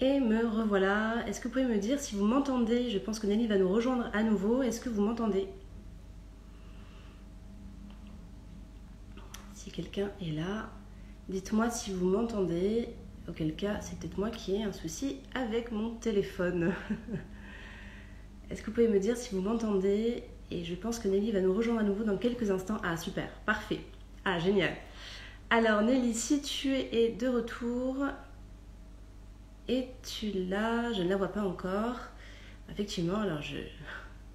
Et me revoilà. Est-ce que vous pouvez me dire si vous m'entendez? Je pense que Nelly va nous rejoindre à nouveau. Est-ce que vous m'entendez? Si quelqu'un est là, dites-moi si vous m'entendez. Auquel cas, c'est peut-être moi qui ai un souci avec mon téléphone. Est-ce que vous pouvez me dire si vous m'entendez? Et je pense que Nelly va nous rejoindre à nouveau dans quelques instants. Ah, super, parfait. Ah, génial. Alors, Nelly, si tu es de retour, es-tu là? Je ne la vois pas encore. Effectivement, alors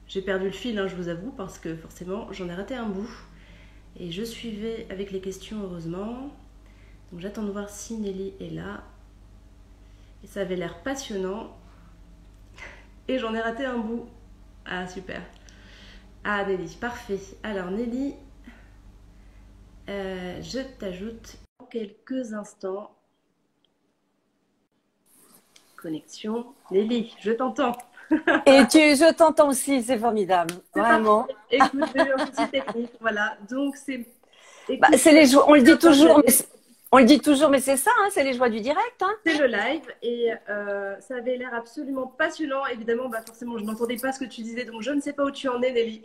j'ai perdu le fil, hein, je vous avoue, parce que forcément, j'en ai raté un bout. Et je suivais avec les questions, heureusement. Donc, j'attends de voir si Nelly est là. Et ça avait l'air passionnant. Et j'en ai raté un bout. Ah, super. Ah, Nelly, parfait. Alors, Nelly, je t'ajoute en quelques instants. Connexion. Nelly, je t'entends. Je t'entends aussi, c'est formidable, C'est parfait. vraiment. Écoute, j'ai eu un petit technique. Voilà. Donc, c'est. Bah, Écoute, c'est les joies, on le dit toujours, partagé. on le dit toujours, mais c'est ça, hein, c'est les joies du direct, hein. C'est le live et ça avait l'air absolument passionnant. Évidemment, bah forcément, je n'entendais pas ce que tu disais, donc je ne sais pas où tu en es, Nelly.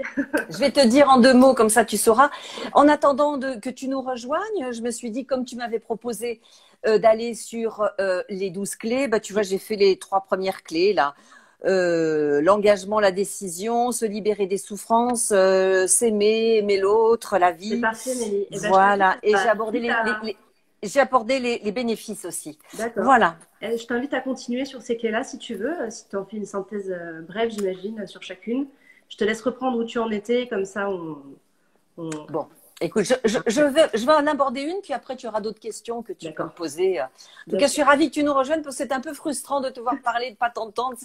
Je vais te dire en deux mots, comme ça tu sauras. En attendant que tu nous rejoignes, je me suis dit, comme tu m'avais proposé d'aller sur les 12 clés, bah, tu vois, j'ai fait les 3 premières clés, là. L'engagement, la décision, se libérer des souffrances, s'aimer, aimer l'autre, la C'est vie. parfait, Nelly. Et ben, je Voilà. Et j'ai abordé t'invite à. j'ai abordé les bénéfices aussi. D'accord. Voilà. Je t'invite à continuer sur ces clés-là si tu veux. Si tu en fais une synthèse brève, j'imagine, sur chacune. Je te laisse reprendre où tu en étais, comme ça on... Bon, écoute, je vais en aborder une, puis après tu auras d'autres questions que tu peux me D'accord. poser. En tout Bien cas, je sûr. suis ravie que tu nous rejoignes parce que c'est un peu frustrant de te voir parler, de ne pas t'entendre.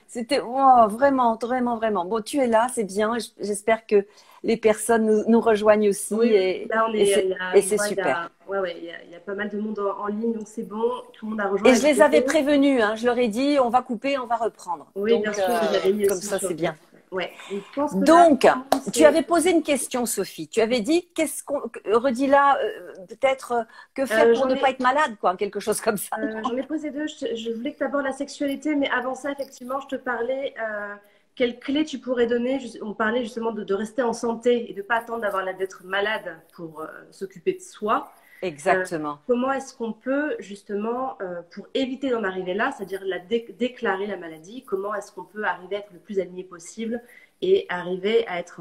C'était oh, vraiment, vraiment, vraiment. Bon, tu es là, c'est bien. J'espère que les personnes nous rejoignent aussi Oui, oui, là on est, et je c'est vois, super. ouais, ouais, il y a pas mal de monde en ligne, donc c'est bon. Tout le monde a rejoint Et la je les avais vidéo. prévenus, hein, je leur ai dit, on va couper, on va reprendre. Oui, bien Donc, sûr, je l'avais mis comme aussi ça, sur c'est le chat. bien. Ouais, donc je pense que là, Donc, tu c'est. avais posé une question, Sophie. Tu avais dit, redis-la, peut-être, que faire pour J'en ne pas ai, être malade, quoi, quelque chose comme ça. j'en ai posé deux. Je voulais que tu abordes la sexualité, mais avant ça, effectivement, je te parlais quelles clés tu pourrais donner. On parlait justement de rester en santé et de ne pas attendre d'être malade pour s'occuper de soi. Euh, Exactement. Comment est-ce qu'on peut justement, pour éviter d'en arriver là, c'est-à-dire déclarer la maladie, comment est-ce qu'on peut arriver à être le plus aligné possible et arriver à être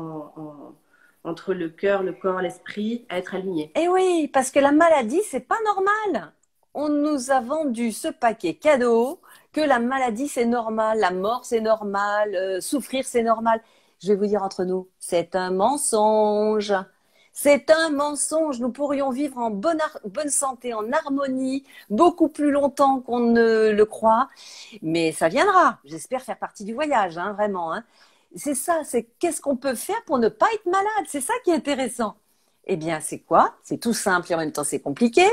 entre le cœur, le corps, l'esprit, à être aligné. Eh oui, parce que la maladie, c'est pas normal. On nous a vendu ce paquet cadeau que la maladie, c'est normal, la mort, c'est normal, souffrir, c'est normal. Je vais vous dire entre nous, c'est un mensonge. C'est un mensonge. Nous pourrions vivre en bonne santé, en harmonie, beaucoup plus longtemps qu'on ne le croit. Mais ça viendra. J'espère faire partie du voyage, hein, vraiment, hein. C'est ça, c'est qu'est-ce qu'on peut faire pour ne pas être malade. C'est ça qui est intéressant. Eh bien, c'est quoi? C'est tout simple et en même temps c'est compliqué.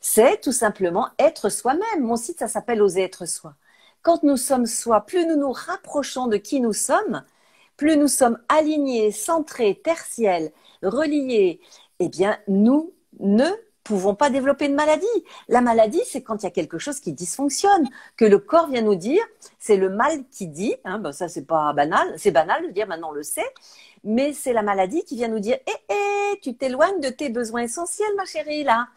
C'est tout simplement être soi-même. Mon site, ça s'appelle Oser être soi. Quand nous sommes soi, plus nous nous rapprochons de qui nous sommes, plus nous sommes alignés, centrés, tertiels, reliés, eh bien, nous ne pouvons pas développer de maladie. La maladie, c'est quand il y a quelque chose qui dysfonctionne, que le corps vient nous dire, c'est le mal qui dit, hein, ben ça c'est pas banal, c'est banal de dire, maintenant on le sait, mais c'est la maladie qui vient nous dire, tu t'éloignes de tes besoins essentiels, ma chérie, là,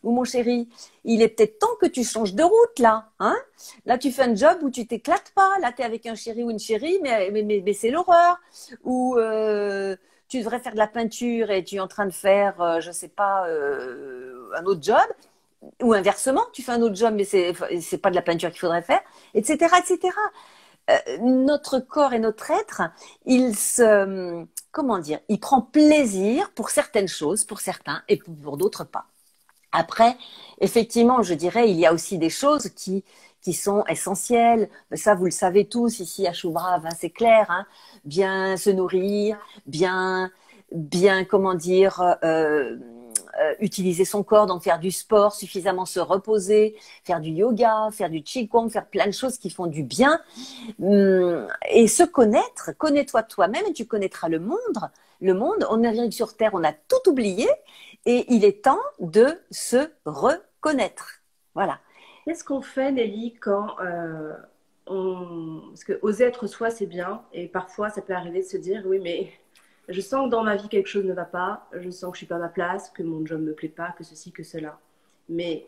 ou mon chéri, il est peut-être temps que tu changes de route, là, hein. Là, tu fais un job où tu t'éclates pas, là, tu es avec un chéri ou une chérie, mais c'est l'horreur, ou tu devrais faire de la peinture et tu es en train de faire, je sais pas, un autre job, ou inversement, tu fais un autre job mais c'est pas de la peinture qu'il faudrait faire, etc., etc. Notre corps et notre être, comment dire, il prend plaisir pour certaines choses, pour certains, et pour d'autres pas. Après, effectivement, je dirais, il y a aussi des choses qui sont essentielles. Ça, vous le savez tous ici à Choubrave, hein, c'est clair, hein. Bien se nourrir, bien, comment dire, utiliser son corps, donc faire du sport, suffisamment se reposer, faire du yoga, faire du qigong, faire plein de choses qui font du bien. Et se connaître, connais-toi toi-même et tu connaîtras le monde. Le monde, on arrive sur Terre, on a tout oublié et il est temps de se reconnaître. Voilà. Qu'est-ce qu'on fait, Nelly, quand Parce que oser être soi, c'est bien. Et parfois, ça peut arriver de se dire, oui, mais je sens que dans ma vie, quelque chose ne va pas. Je sens que je suis pas à ma place, que mon job ne me plaît pas, que ceci, que cela. Mais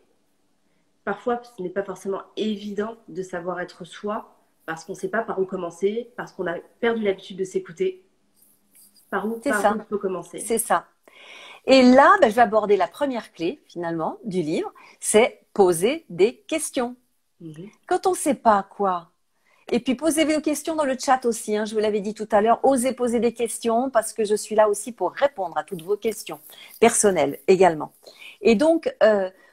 parfois, ce n'est pas forcément évident de savoir être soi parce qu'on ne sait pas par où commencer, parce qu'on a perdu l'habitude de s'écouter. C'est Par où ça, il faut commencer? c'est ça. Et là, ben, je vais aborder la première clé, finalement, du livre, c'est poser des questions. Mhm. Quand on ne sait pas quoi, et puis posez vos questions dans le chat aussi, hein, je vous l'avais dit tout à l'heure, osez poser des questions parce que je suis là aussi pour répondre à toutes vos questions, personnelles également. Et donc,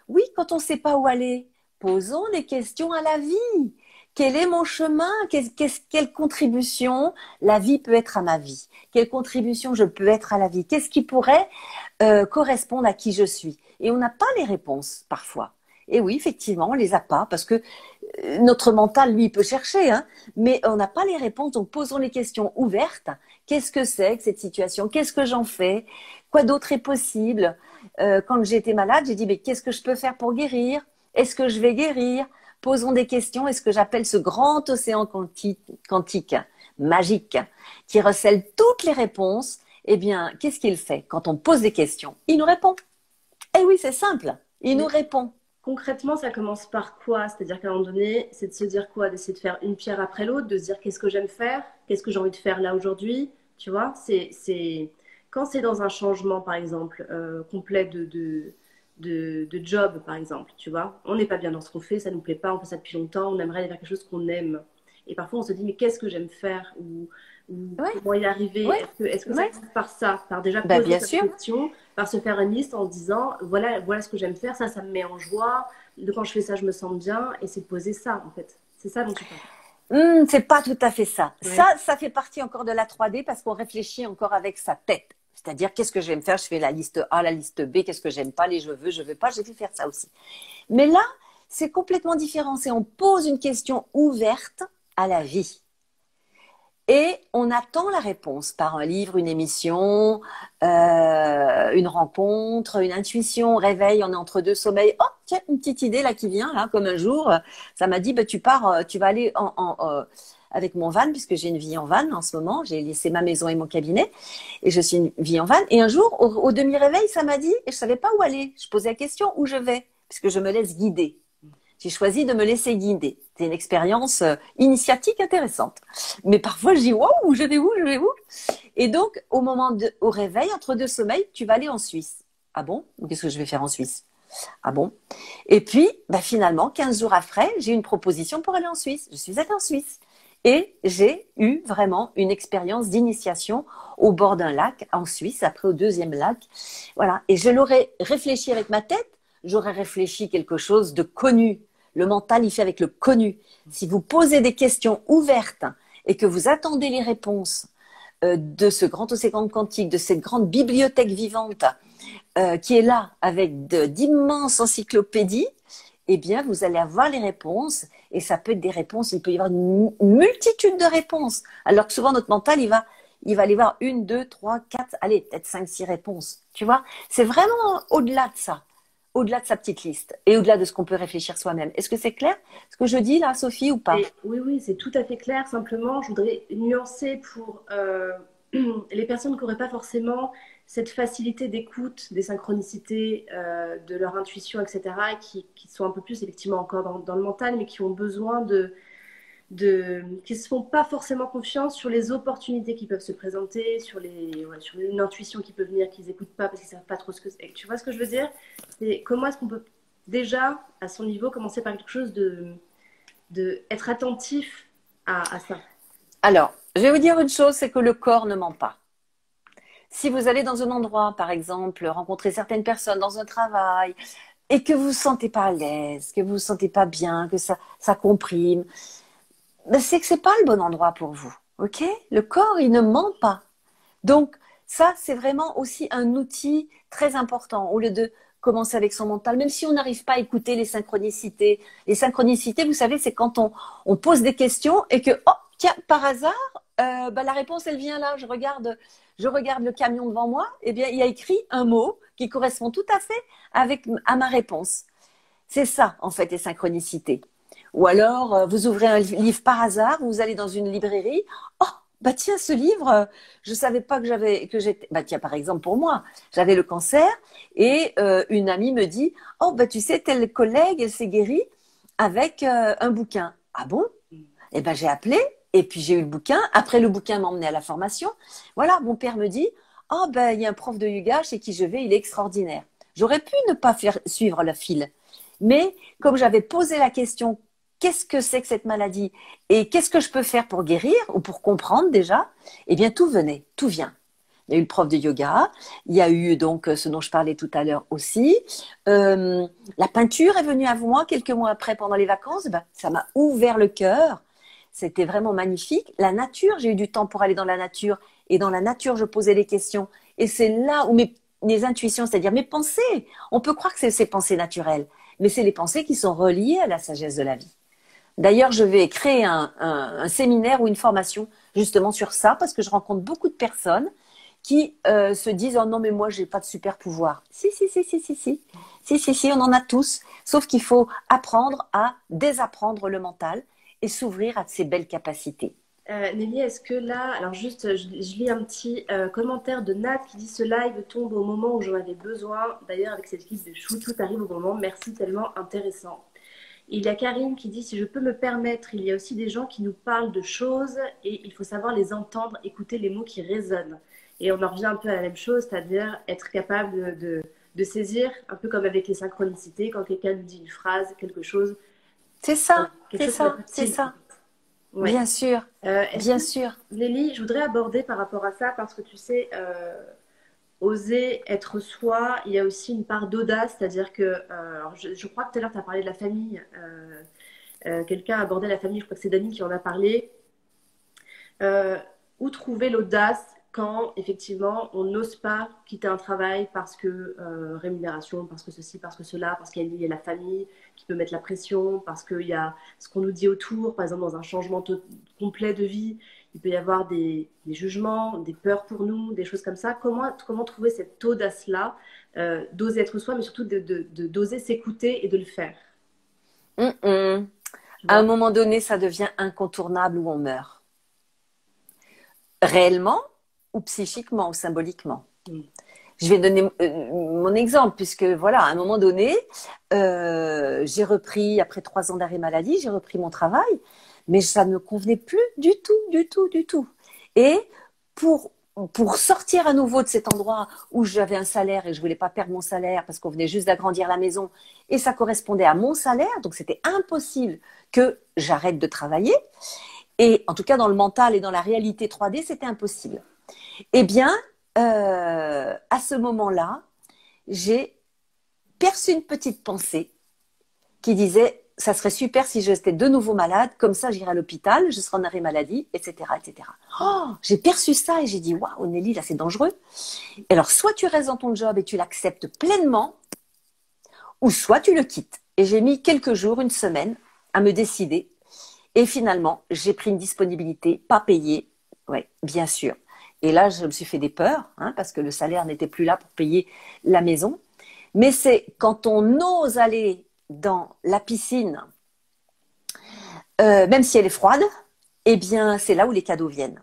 oui, quand on ne sait pas où aller, posons des questions à la vie. Quel est mon chemin? Quelle contribution la vie peut être à ma vie? Quelle contribution je peux être à la vie? Qu'est-ce qui pourrait correspondre à qui je suis? Et on n'a pas les réponses parfois. Et oui, effectivement, on les a pas parce que notre mental, lui, peut chercher, hein, mais on n'a pas les réponses. Donc, posons les questions ouvertes. Qu'est-ce que c'est que cette situation? Qu'est-ce que j'en fais? Quoi d'autre est possible? Quand j'ai été malade, j'ai dit, mais qu'est-ce que je peux faire pour guérir? Est-ce que je vais guérir? Posons des questions. Est-ce que j'appelle ce grand océan quantique, magique, qui recèle toutes les réponses? Eh bien, qu'est-ce qu'il fait? Quand on pose des questions, il nous répond. Eh oui, c'est simple. Il nous Mais répond. concrètement, ça commence par quoi? C'est-à-dire qu'à un moment donné, c'est de se dire quoi? D'essayer de faire une pierre après l'autre, de se dire qu'est-ce que j'aime faire? Qu'est-ce que j'ai envie de faire là aujourd'hui? Tu vois, quand c'est dans un changement, par exemple, complet de job, par exemple, tu vois, on n'est pas bien dans ce qu'on fait, ça ne nous plaît pas, on fait ça depuis longtemps, on aimerait aller faire quelque chose qu'on aime. Et parfois, on se dit, mais qu'est-ce que j'aime faire? Ou Ouais, comment y arriver? ouais, Est-ce que ça ouais. commence par ça? Par déjà Ben, poser bien cette sûr. question, par se faire une liste en se disant, voilà ce que j'aime faire, ça me met en joie. Quand je fais ça, je me sens bien. Et c'est de poser ça, en fait. C'est ça dont tu parles. C'est pas tout à fait ça. Ouais. Ça fait partie encore de la 3D parce qu'on réfléchit encore avec sa tête. C'est-à-dire, qu'est-ce que je vais me faire? Je fais la liste A, la liste B, qu'est-ce que j'aime pas, les je veux pas, j'ai fait faire ça aussi. Mais là, c'est complètement différent. C'est on pose une question ouverte à la vie. Et on attend la réponse par un livre, une émission, une rencontre, une intuition, réveil, on est entre deux sommeils. Oh, tiens, une petite idée là qui vient, là, comme un jour, ça m'a dit, bah, tu pars, tu vas aller avec mon van, puisque j'ai une vie en van en ce moment, j'ai laissé ma maison et mon cabinet, et je suis une vie en van. Et un jour, au demi-réveil, ça m'a dit, et je savais pas où aller. Je posais la question, où je vais, puisque je me laisse guider. J'ai choisi de me laisser guider. C'est une expérience initiatique intéressante. Mais parfois, je dis, waouh, je vais où, je vais où? Et donc, au réveil, entre deux sommeils, tu vas aller en Suisse. Ah bon? Qu'est-ce que je vais faire en Suisse? Ah bon? Et puis, bah, finalement, 15 jours après, j'ai eu une proposition pour aller en Suisse. Je suis allée en Suisse. Et j'ai eu vraiment une expérience d'initiation au bord d'un lac en Suisse, après au deuxième lac. Voilà. Et je l'aurais réfléchi avec ma tête, j'aurais réfléchi quelque chose de connu. Le mental, il fait avec le connu. Si vous posez des questions ouvertes et que vous attendez les réponses de ce grand océan quantique, de cette grande bibliothèque vivante qui est là avec d'immenses encyclopédies, eh bien, vous allez avoir les réponses et ça peut être des réponses, il peut y avoir une multitude de réponses. Alors que souvent, notre mental, il va aller voir une, deux, trois, quatre, allez, peut-être cinq, six réponses. Tu vois, c'est vraiment au-delà de ça, au-delà de sa petite liste et au-delà de ce qu'on peut réfléchir soi-même. Est-ce que c'est clair ce que je dis là, Sophie, ou pas? Oui, oui, c'est tout à fait clair. Simplement, je voudrais nuancer pour les personnes qui n'auraient pas forcément cette facilité d'écoute, des synchronicités, de leur intuition, etc., et qui sont un peu plus effectivement encore dans le mental, mais qui ont besoin qui ne se font pas forcément confiance sur les opportunités qui peuvent se présenter, sur une intuition qui peut venir, qu'ils n'écoutent pas parce qu'ils ne savent pas trop ce que c'est. Tu vois ce que je veux dire? C'est comment est-ce qu'on peut déjà, à son niveau, commencer par quelque chose de être attentif à ça. Alors, je vais vous dire une chose, c'est que le corps ne ment pas. Si vous allez dans un endroit, par exemple, rencontrer certaines personnes dans un travail, et que vous ne vous sentez pas à l'aise, que vous ne vous sentez pas bien, que ça comprime, ben c'est que c'est pas le bon endroit pour vous. Ok? Le corps, il ne ment pas. Donc, ça, c'est vraiment aussi un outil très important. Au lieu de commencer avec son mental, même si on n'arrive pas à écouter les synchronicités. Les synchronicités, vous savez, c'est quand on pose des questions et que, oh, tiens, par hasard, bah, la réponse, elle vient là. Je regarde le camion devant moi. Eh bien, il y a écrit un mot qui correspond tout à fait à ma réponse. C'est ça, en fait, les synchronicités. Ou alors, vous ouvrez un livre par hasard, vous allez dans une librairie. Oh, bah tiens, ce livre, je savais pas que j'étais. Bah tiens, par exemple, pour moi, j'avais le cancer et une amie me dit, oh, bah tu sais, tel collègue, elle s'est guérie avec un bouquin. Ah bon? Eh ben, j'ai appelé et puis j'ai eu le bouquin. Après, le bouquin m'a emmené à la formation. Voilà, mon père me dit, oh, ben, il y a un prof de yoga chez qui je vais, il est extraordinaire. J'aurais pu ne pas faire suivre le fil. Mais comme j'avais posé la question, qu'est-ce que c'est que cette maladie et qu'est-ce que je peux faire pour guérir ou pour comprendre déjà, eh bien, tout venait, tout vient. Il y a eu le prof de yoga, il y a eu donc ce dont je parlais tout à l'heure aussi. La peinture est venue à moi quelques mois après pendant les vacances. Ben, ça m'a ouvert le cœur. C'était vraiment magnifique. La nature, j'ai eu du temps pour aller dans la nature. Et dans la nature, je posais des questions. Et c'est là où mes intuitions, c'est-à-dire mes pensées, on peut croire que c'est ces pensées naturelles, mais c'est les pensées qui sont reliées à la sagesse de la vie. D'ailleurs, je vais créer un séminaire ou une formation justement sur ça, parce que je rencontre beaucoup de personnes qui se disent « Oh non, mais moi, j'ai pas de super pouvoir. » Si, on en a tous. Sauf qu'il faut apprendre à désapprendre le mental et s'ouvrir à ces belles capacités. Nelly, est-ce que là, alors juste, je lis un petit commentaire de Nat qui dit ce live tombe au moment où j'en avais besoin. D'ailleurs, avec cette clip de chou, tout arrive au moment. Merci, tellement intéressant. Il y a Karine qui dit si je peux me permettre, il y a aussi des gens qui nous parlent de choses et il faut savoir les entendre, écouter les mots qui résonnent. Et on en revient un peu à la même chose, c'est-à-dire être capable de saisir, un peu comme avec les synchronicités, quand quelqu'un nous dit une phrase, quelque chose. C'est ça, quelque chose c'est ça. Ouais. Bien sûr, bien sûr. Nelly, je voudrais aborder par rapport à ça parce que tu sais, oser être soi, il y a aussi une part d'audace, c'est-à-dire que, alors je crois que tout à l'heure tu as parlé de la famille, quelqu'un a abordé la famille, je crois que c'est Dani qui en a parlé. Où trouver l'audace quand effectivement on n'ose pas quitter un travail parce que rémunération, parce que ceci, parce que cela, parce qu'il y a la famille qui peut mettre la pression, parce qu'il y a ce qu'on nous dit autour, par exemple dans un changement complet de vie, il peut y avoir des jugements, des peurs pour nous, des choses comme ça. Comment trouver cette audace-là, d'oser être soi, mais surtout d'oser s'écouter et de le faire. À un moment donné, ça devient incontournable où on meurt. Réellement ou psychiquement ou symboliquement. Je vais donner mon exemple puisque voilà, à un moment donné, j'ai repris, après 3 ans d'arrêt maladie, j'ai repris mon travail, mais ça ne me convenait plus du tout. Et pour sortir à nouveau de cet endroit où j'avais un salaire et je voulais pas perdre mon salaire parce qu'on venait juste d'agrandir la maison et ça correspondait à mon salaire, donc c'était impossible que j'arrête de travailler. Et en tout cas, dans le mental et dans la réalité 3D, c'était impossible. Eh bien, à ce moment-là, j'ai perçu une petite pensée qui disait « ça serait super si j'étais de nouveau malade, comme ça j'irai à l'hôpital, je serai en arrêt maladie, etc. etc. » Oh, j'ai perçu ça et j'ai dit « waouh, Nelly, là c'est dangereux. » Et alors, soit tu restes dans ton job et tu l'acceptes pleinement, ou soit tu le quittes. Et j'ai mis quelques jours, une semaine, à me décider. Et finalement, j'ai pris une disponibilité, pas payée, ouais, bien sûr. Et là, je me suis fait des peurs, parce que le salaire n'était plus là pour payer la maison. Mais c'est quand on ose aller dans la piscine, même si elle est froide, eh bien, c'est là où les cadeaux viennent.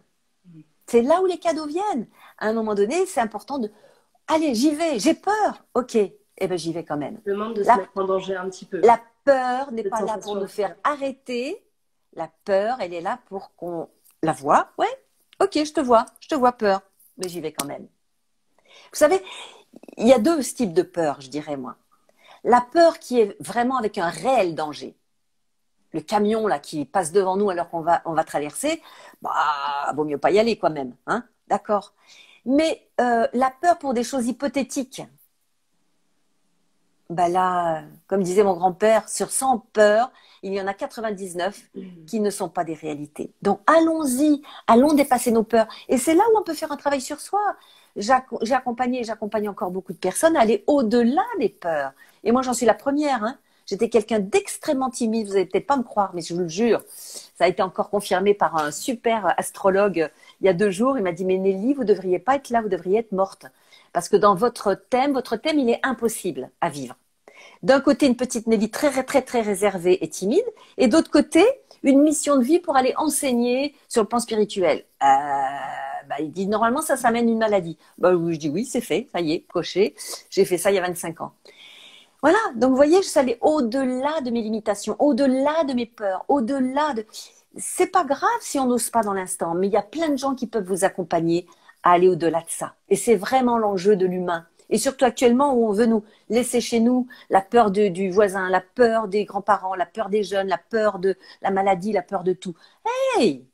C'est là où les cadeaux viennent. À un moment donné, c'est important de « Allez, j'y vais, j'ai peur. Ok, eh bien, j'y vais quand même. » Je demande de se mettre en danger un petit peu. La peur n'est pas là pour nous faire arrêter. La peur, elle est là pour qu'on la voie. Ouais, ok, je te vois peur, mais j'y vais quand même. Vous savez, il y a 2 types de peur, je dirais moi. La peur qui est vraiment avec un réel danger. Le camion là qui passe devant nous alors qu'on va traverser, bah, vaut mieux pas y aller quand même, d'accord. Mais la peur pour des choses hypothétiques, bah là, comme disait mon grand-père, sur 100 peurs, il y en a 99 qui ne sont pas des réalités. Donc allons-y, allons dépasser nos peurs. Et c'est là où on peut faire un travail sur soi. J'accompagne encore beaucoup de personnes à aller au-delà des peurs. Et moi, j'en suis la première. J'étais quelqu'un d'extrêmement timide. Vous n'allez peut-être pas me croire, mais je vous le jure. Ça a été encore confirmé par un super astrologue il y a 2 jours. Il m'a dit, mais Nelly, vous ne devriez pas être là, vous devriez être morte. Parce que dans votre thème, il est impossible à vivre. D'un côté, une petite Nelly très, très, très réservée et timide, et d'autre côté, une mission de vie pour aller enseigner sur le plan spirituel. Bah, il dit, normalement, ça mène une maladie. Bah, oui, je dis oui, c'est fait, ça y est, coché. J'ai fait ça il y a 25 ans. Voilà, donc vous voyez, je suis allée au-delà de mes limitations, au-delà de mes peurs, au-delà de... C'est pas grave si on n'ose pas dans l'instant, mais il y a plein de gens qui peuvent vous accompagner à aller au-delà de ça. Et c'est vraiment l'enjeu de l'humain. Et surtout actuellement où on veut nous laisser chez nous la peur du voisin, la peur des grands-parents, la peur des jeunes, la peur de la maladie, la peur de tout. Hey!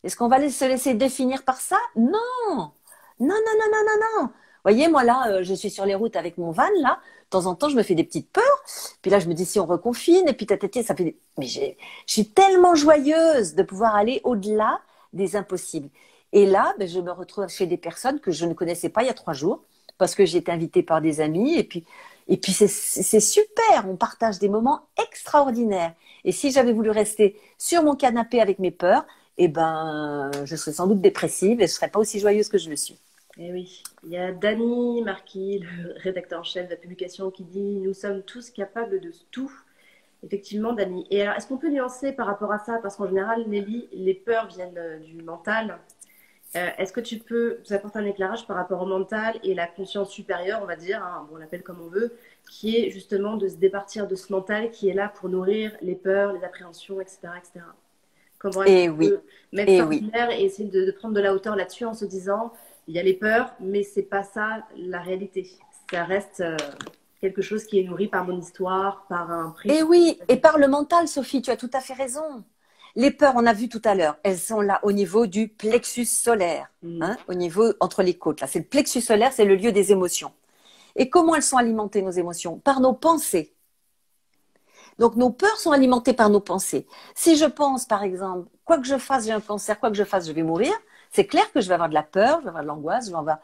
Est-ce qu'on va se laisser définir par ça? Non! Non, non, non, non, non, non. Vous voyez, moi là, je suis sur les routes avec mon van, là. De temps en temps, je me fais des petites peurs. Puis là, je me dis, si on reconfine, et puis tata, ça fait des... Mais je suis tellement joyeuse de pouvoir aller au-delà des impossibles. Et là, ben, je me retrouve chez des personnes que je ne connaissais pas il y a 3 jours, parce que j'ai été invitée par des amis, et puis c'est super, on partage des moments extraordinaires. Et si j'avais voulu rester sur mon canapé avec mes peurs, eh ben, je serais sans doute dépressive et je ne serais pas aussi joyeuse que je le suis. Eh oui, il y a Dany Marquis, le rédacteur en chef de la publication, qui dit « Nous sommes tous capables de tout ». Effectivement, Dany. Et alors, est-ce qu'on peut nuancer par rapport à ça? Parce qu'en général, Nelly, les peurs viennent du mental. Est-ce que tu peux nous apporter un éclairage par rapport au mental et la conscience supérieure, on va dire, hein, on l'appelle comme on veut, qui est justement de se départir de ce mental qui est là pour nourrir les peurs, les appréhensions, etc. etc. Comment est-ce Et qu'on oui, peut mettre et ça en oui. lumière et essayer de prendre de la hauteur là-dessus en se disant, il y a les peurs, mais c'est pas ça la réalité. Ça reste quelque chose qui est nourri par mon histoire, par un Et préjugé. oui, et par le mental, Sophie, tu as tout à fait raison. Les peurs, on a vu tout à l'heure, elles sont là au niveau du plexus solaire, Mm. hein, au niveau entre les côtes. Là, c'est le plexus solaire, c'est le lieu des émotions. Et comment elles sont alimentées, nos émotions? Par nos pensées. Donc nos peurs sont alimentées par nos pensées. Si je pense, par exemple, quoi que je fasse, j'ai un cancer, quoi que je fasse, je vais mourir, c'est clair que je vais avoir de la peur, je vais avoir de l'angoisse, je vais avoir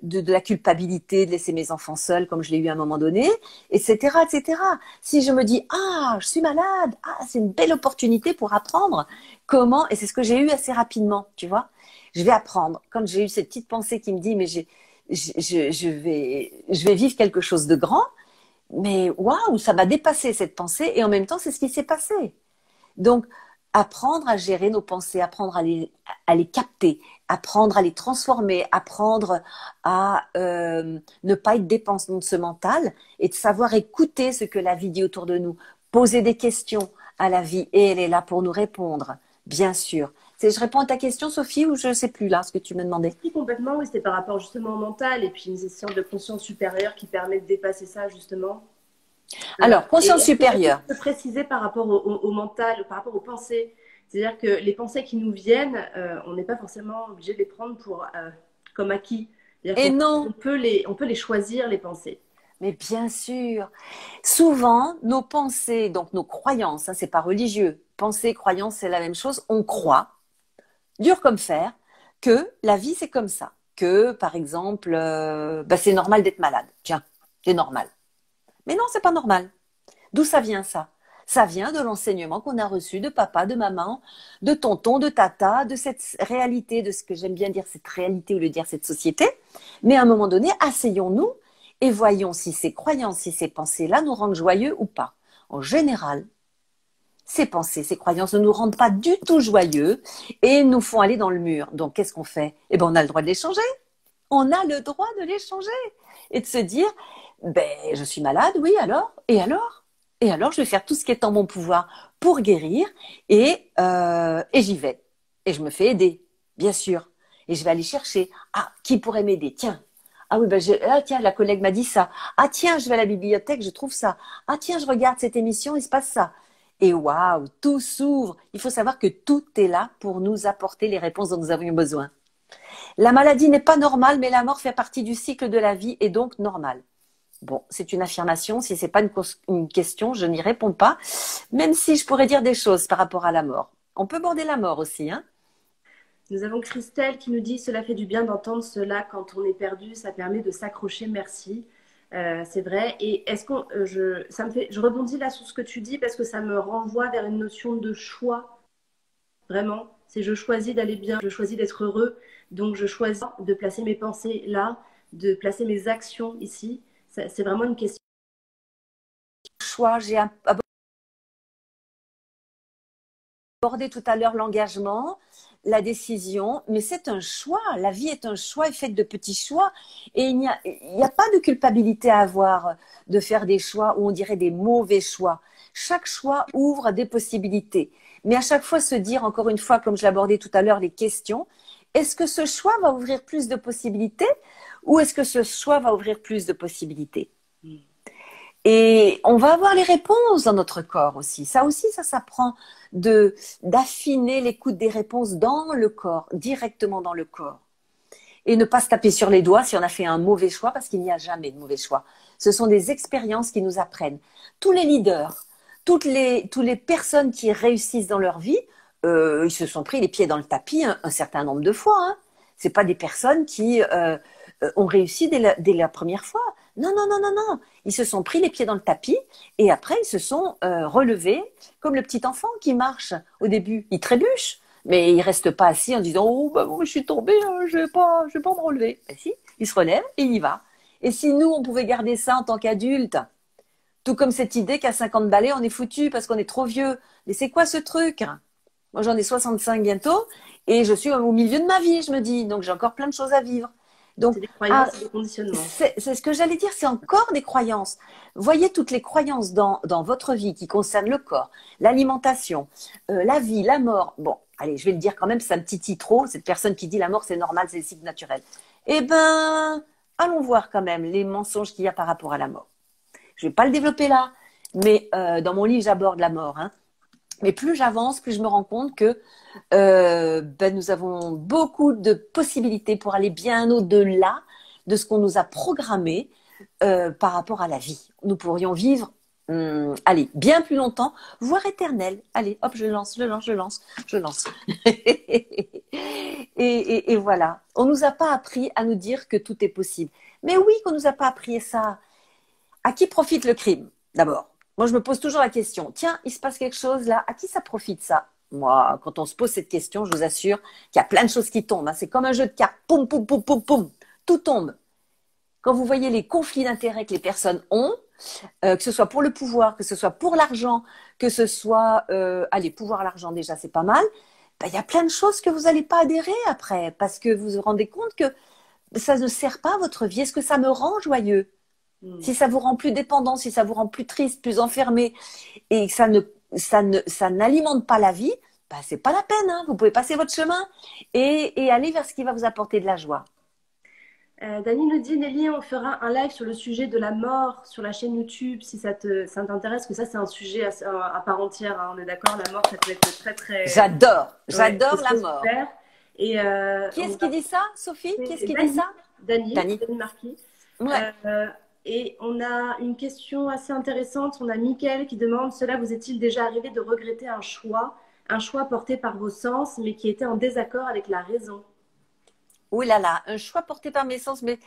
de la culpabilité de laisser mes enfants seuls comme je l'ai eu à un moment donné, etc., etc. Si je me dis, ah, je suis malade, ah, c'est une belle opportunité pour apprendre comment, et c'est ce que j'ai eu assez rapidement, tu vois, je vais apprendre. Quand j'ai eu cette petite pensée qui me dit, mais je vais vivre quelque chose de grand, mais waouh, ça m'a dépassé cette pensée et en même temps, c'est ce qui s'est passé. Donc, apprendre à gérer nos pensées, apprendre à les capter, apprendre à les transformer, apprendre à ne pas être dépendant de ce mental et de savoir écouter ce que la vie dit autour de nous, poser des questions à la vie et elle est là pour nous répondre, bien sûr. Je réponds à ta question, Sophie, ou je ne sais plus là ce que tu me demandais. Oui, complètement, oui, c'était par rapport justement au mental et puis une sorte de conscience supérieure qui permet de dépasser ça justement. Alors, Et conscience est-ce que supérieure. tu peux préciser par rapport au mental, par rapport aux pensées? C'est-à-dire que les pensées qui nous viennent, on n'est pas forcément obligé de les prendre pour, comme acquis. C'est-à-dire Et qu'on non, on peut les choisir, les pensées. mais bien sûr. Souvent, nos pensées, donc nos croyances, hein, c'est pas religieux. Pensée, croyance, c'est la même chose. On croit, dur comme fer, que la vie c'est comme ça. Que, par exemple, bah, c'est normal d'être malade. Tiens, c'est normal. Mais non, c'est pas normal. D'où ça vient ça? Ça vient de l'enseignement qu'on a reçu de papa, de maman, de tonton, de tata, de cette réalité, de ce que j'aime bien dire cette réalité ou le dire cette société. Mais à un moment donné, asseyons-nous et voyons si ces croyances, si ces pensées-là nous rendent joyeux ou pas. En général, ces pensées, ces croyances ne nous rendent pas du tout joyeux et nous font aller dans le mur. Donc, qu'est-ce qu'on fait? Eh bien, on a le droit de les changer. On a le droit de les changer et de se dire, ben, je suis malade, oui, alors? Et alors? Et alors, je vais faire tout ce qui est en mon pouvoir pour guérir et j'y vais. Et je me fais aider, bien sûr. Et je vais aller chercher, ah, qui pourrait m'aider? Tiens. Ah oui, ben ah, tiens, la collègue m'a dit ça. Ah tiens, je vais à la bibliothèque, je trouve ça. Ah tiens, je regarde cette émission, il se passe ça. Et waouh, tout s'ouvre. Il faut savoir que tout est là pour nous apporter les réponses dont nous avions besoin. La maladie n'est pas normale, mais la mort fait partie du cycle de la vie et donc normale. Bon, c'est une affirmation. Si c'est pas une question, je n'y réponds pas. Même si je pourrais dire des choses par rapport à la mort. On peut aborder la mort aussi, hein. Nous avons Christelle qui nous dit cela fait du bien d'entendre cela quand on est perdu, ça permet de s'accrocher, merci. C'est vrai. Et est-ce qu'on, je rebondis là sur ce que tu dis parce que ça me renvoie vers une notion de choix, vraiment. C'est je choisis d'aller bien, je choisis d'être heureux, donc je choisis de placer mes pensées là, de placer mes actions ici. C'est vraiment une question. choix. J'ai abordé tout à l'heure l'engagement, la décision, mais c'est un choix. La vie est un choix, est faite de petits choix. Et il n'y a pas de culpabilité à avoir de faire des choix où on dirait des mauvais choix. Chaque choix ouvre des possibilités. Mais à chaque fois se dire, encore une fois, comme je l'abordais tout à l'heure, les questions, est-ce que ce choix va ouvrir plus de possibilités ou est-ce que ce choix va ouvrir plus de possibilités? Et on va avoir les réponses dans notre corps aussi. Ça aussi, ça s'apprend d'affiner l'écoute des réponses dans le corps, directement dans le corps. Et ne pas se taper sur les doigts si on a fait un mauvais choix, parce qu'il n'y a jamais de mauvais choix. Ce sont des expériences qui nous apprennent. Tous les leaders, toutes les personnes qui réussissent dans leur vie, ils se sont pris les pieds dans le tapis un certain nombre de fois. Hein. C'est pas des personnes qui ont réussi dès la première fois. Non, non, non, non, non. Ils se sont pris les pieds dans le tapis et après ils se sont relevés comme le petit enfant qui marche au début. Il trébuche, mais il reste pas assis en disant oh bah bon, je suis tombé, je vais pas me relever. Ben, si, il se relève et il y va. Et si nous on pouvait garder ça en tant qu'adultes, tout comme cette idée qu'à 50 balais on est foutu parce qu'on est trop vieux. Mais c'est quoi ce truc? Moi j'en ai 65 bientôt et je suis au milieu de ma vie, je me dis, donc j'ai encore plein de choses à vivre. Donc, c'est des croyances et des conditionnements. C'est ce que j'allais dire, c'est encore des croyances. Voyez toutes les croyances dans votre vie qui concernent le corps, l'alimentation, la vie, la mort. Bon, allez, je vais le dire quand même, ça me titille trop, cette personne qui dit la mort c'est normal, c'est le cycle naturel. Eh ben, allons voir quand même les mensonges qu'il y a par rapport à la mort. Je ne vais pas le développer là, mais dans mon livre j'aborde la mort. Hein. Mais plus j'avance, plus je me rends compte que nous avons beaucoup de possibilités pour aller bien au-delà de ce qu'on nous a programmé par rapport à la vie. Nous pourrions vivre, allez, bien plus longtemps, voire éternel. Allez, hop, je lance. et voilà. On nous a pas appris à nous dire que tout est possible. Mais oui qu'on nous a pas appris ça. À qui profite le crime, d'abord? Moi, je me pose toujours la question. Tiens, il se passe quelque chose là. À qui ça profite ça? Moi, quand on se pose cette question, je vous assure qu'il y a plein de choses qui tombent. Hein. C'est comme un jeu de cartes. Poum, poum, poum, poum, poum. Tout tombe. Quand vous voyez les conflits d'intérêts que les personnes ont, que ce soit pour le pouvoir, que ce soit pour l'argent, que ce soit... allez, pouvoir l'argent déjà, c'est pas mal. Ben, il y a plein de choses que vous n'allez pas adhérer après parce que vous vous rendez compte que ça ne sert pas à votre vie. Est-ce que ça me rend joyeux? Si ça vous rend plus dépendant, si ça vous rend plus triste, plus enfermé, et que ça n'alimente pas la vie, bah, c'est pas la peine. Hein. Vous pouvez passer votre chemin et aller vers ce qui va vous apporter de la joie. Dani nous dit, Nelly, on fera un live sur le sujet de la mort sur la chaîne YouTube, si ça t'intéresse, que ça c'est un sujet à part entière. Hein. On est d'accord, la mort, ça peut être très très... J'adore la mort. Et, qui est-ce qui dit ça, Sophie? Qui est-ce qui dit ça? Dani Marquis. Ouais. Et on a une question assez intéressante. On a Mickaël qui demande, cela vous est-il déjà arrivé de regretter un choix porté par vos sens, mais qui était en désaccord avec la raison? Ouh là là, un choix porté par mes sens, mais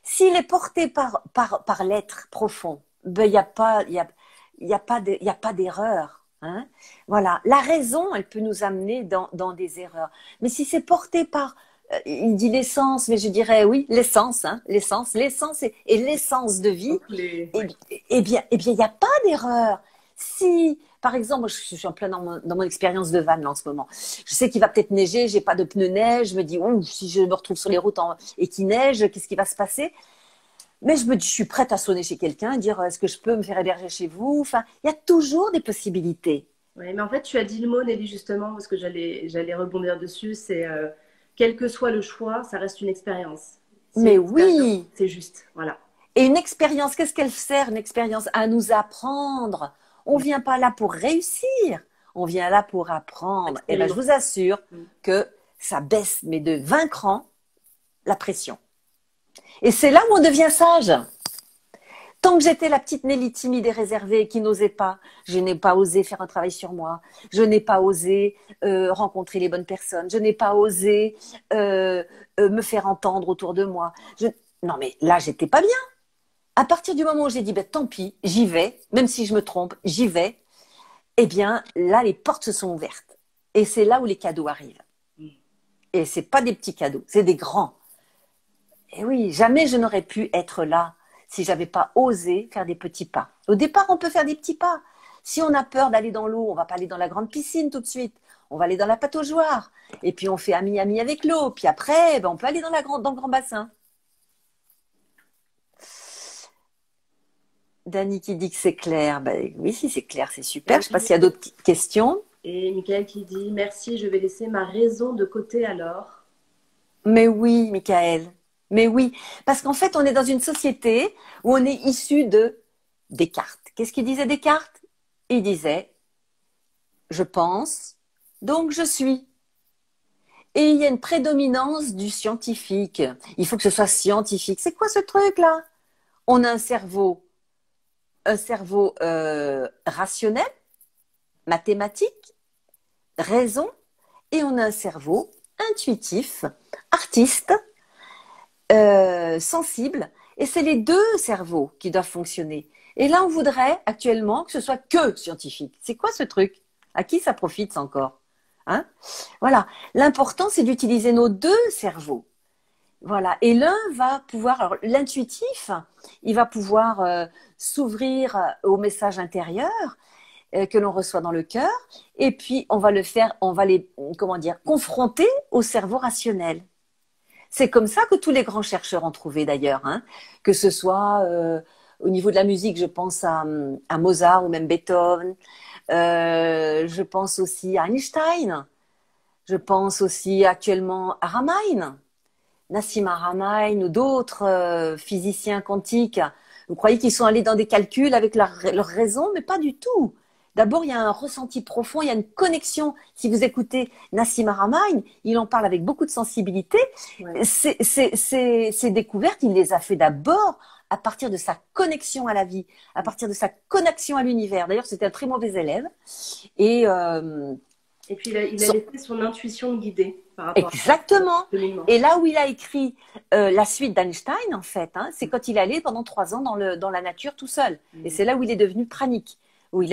s'il est porté par l'être profond, ben il y a pas d'erreur. Hein. Voilà, la raison, elle peut nous amener dans des erreurs. Mais si c'est porté par il dit l'essence, mais je dirais oui, l'essence, hein, l'essence et l'essence de vie. Eh bien, il n'y a pas d'erreur. Si, par exemple, je suis en plein dans mon expérience de van là, en ce moment. Je sais qu'il va peut-être neiger, j'ai pas de pneus neige. Je me dis, si je me retrouve sur les routes et qu'il neige, qu'est-ce qui va se passer? Mais je suis prête à sonner chez quelqu'un et dire, est-ce que je peux me faire héberger chez vous? Enfin, il y a toujours des possibilités. Oui, mais en fait, tu as dit le mot, Nelly, justement, parce que j'allais rebondir dessus. C'est quel que soit le choix, ça reste une expérience. Mais oui, c'est juste, voilà. Et une expérience, qu'est-ce qu'elle sert, une expérience? À nous apprendre. On vient pas là pour réussir, on vient là pour apprendre. Et ben, je vous assure que ça baisse, mais de 20 crans, la pression. Et c'est là où on devient sage. Tant que j'étais la petite Nelly timide et réservée qui n'osait pas, je n'ai pas osé faire un travail sur moi, je n'ai pas osé rencontrer les bonnes personnes, je n'ai pas osé me faire entendre autour de moi. Non mais là, j'étais pas bien. À partir du moment où j'ai dit, tant pis, j'y vais, même si je me trompe, j'y vais, eh bien là, les portes se sont ouvertes. Et c'est là où les cadeaux arrivent. Et c'est pas des petits cadeaux, c'est des grands. Et oui, jamais je n'aurais pu être là si j'avais pas osé faire des petits pas. Au départ, on peut faire des petits pas. Si on a peur d'aller dans l'eau, on va pas aller dans la grande piscine tout de suite. On va aller dans la pataugeoire. Et puis, on fait ami-ami avec l'eau. Puis après, ben, on peut aller dans dans le grand bassin. Dani qui dit que c'est clair. Ben, oui, si c'est clair, c'est super. Je ne sais pas s'il y a d'autres questions. Et Michael qui dit merci, je vais laisser ma raison de côté alors. Mais oui, Michael. Mais oui. Parce qu'en fait, on est dans une société où on est issu de Descartes. Qu'est-ce qu'il disait Descartes? Il disait je pense, donc je suis. Et il y a une prédominance du scientifique. Il faut que ce soit scientifique. C'est quoi ce truc-là? On a un cerveau rationnel, mathématique, raison, et on a un cerveau intuitif, artiste, sensible. Et c'est les deux cerveaux qui doivent fonctionner. Et là, on voudrait actuellement que ce soit que scientifique. C'est quoi ce truc? À qui ça profite ça encore? Hein? Voilà. L'important, c'est d'utiliser nos deux cerveaux. Voilà. Et l'un va pouvoir, alors l'intuitif, il va pouvoir s'ouvrir au message intérieur que l'on reçoit dans le cœur. Et puis, on va le faire, on va les, comment dire, confronter au cerveau rationnel. C'est comme ça que tous les grands chercheurs ont trouvé d'ailleurs, hein, que ce soit au niveau de la musique, je pense à Mozart ou même Beethoven. Je pense aussi à Einstein. Je pense aussi actuellement à Ramayne, Nassim Haramein ou d'autres physiciens quantiques. Vous croyez qu'ils sont allés dans des calculs avec leur raison, mais pas du tout. D'abord, il y a un ressenti profond, il y a une connexion. Si vous écoutez Nassim Haramein, il en parle avec beaucoup de sensibilité. Ouais. Ces découvertes, il les a fait d'abord à partir de sa connexion à la vie, à partir de sa connexion à l'univers. D'ailleurs, c'était un très mauvais élève. Et puis, il a laissé son intuition guider par rapport exactement. Et là où il a écrit la suite d'Einstein, en fait, hein, c'est quand il est allé pendant 3 ans dans la nature tout seul. Et c'est là où il est devenu pranique. Où il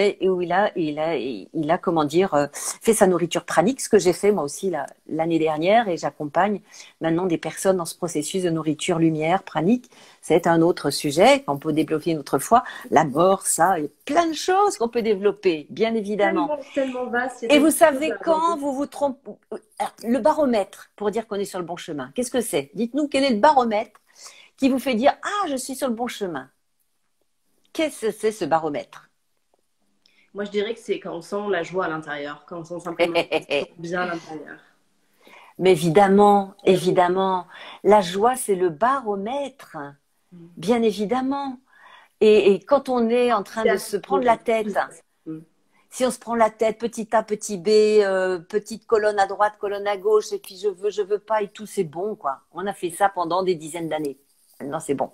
a comment dire, fait sa nourriture pranique, ce que j'ai fait moi aussi l'année dernière, et j'accompagne maintenant des personnes dans ce processus de nourriture lumière pranique. C'est un autre sujet qu'on peut développer une autre fois. La mort, ça, il y a plein de choses qu'on peut développer, bien évidemment. Tellement vaste. Et vous savez quand vous vous trompez, le baromètre, pour dire qu'on est sur le bon chemin, qu'est-ce que c'est? Dites-nous quel est le baromètre qui vous fait dire « Ah, je suis sur le bon chemin ». Qu'est-ce que c'est ce baromètre? Moi, je dirais que c'est quand on sent la joie à l'intérieur, quand on sent simplement bien à l'intérieur. Mais évidemment, évidemment. La joie, c'est le baromètre, bien évidemment. Et quand on est en train de se prendre la tête, si on se prend la tête, petit A, petit B, petite colonne à droite, colonne à gauche, et puis je veux pas, et tout, c'est bon, quoi. On a fait ça pendant des dizaines d'années. Maintenant, c'est bon.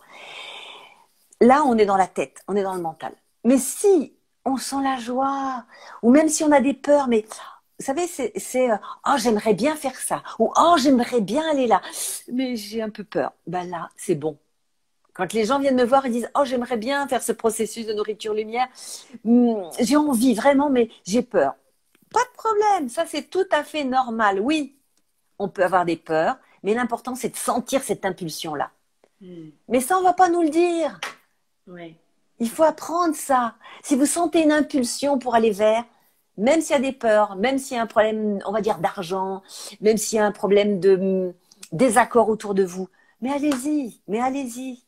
Là, on est dans la tête, on est dans le mental. Mais si on sent la joie, ou même si on a des peurs, mais vous savez, c'est oh, j'aimerais bien faire ça, ou oh, j'aimerais bien aller là, mais j'ai un peu peur. Ben là, c'est bon. Quand les gens viennent me voir et disent oh, j'aimerais bien faire ce processus de nourriture lumière, j'ai envie vraiment, mais j'ai peur. Pas de problème, ça c'est tout à fait normal. Oui, on peut avoir des peurs, mais l'important c'est de sentir cette impulsion-là. Mais ça, on va pas nous le dire. Oui. Il faut apprendre ça. Si vous sentez une impulsion pour aller vers, même s'il y a des peurs, même s'il y a un problème, on va dire, d'argent, même s'il y a un problème de désaccord autour de vous, mais allez-y, mais allez-y.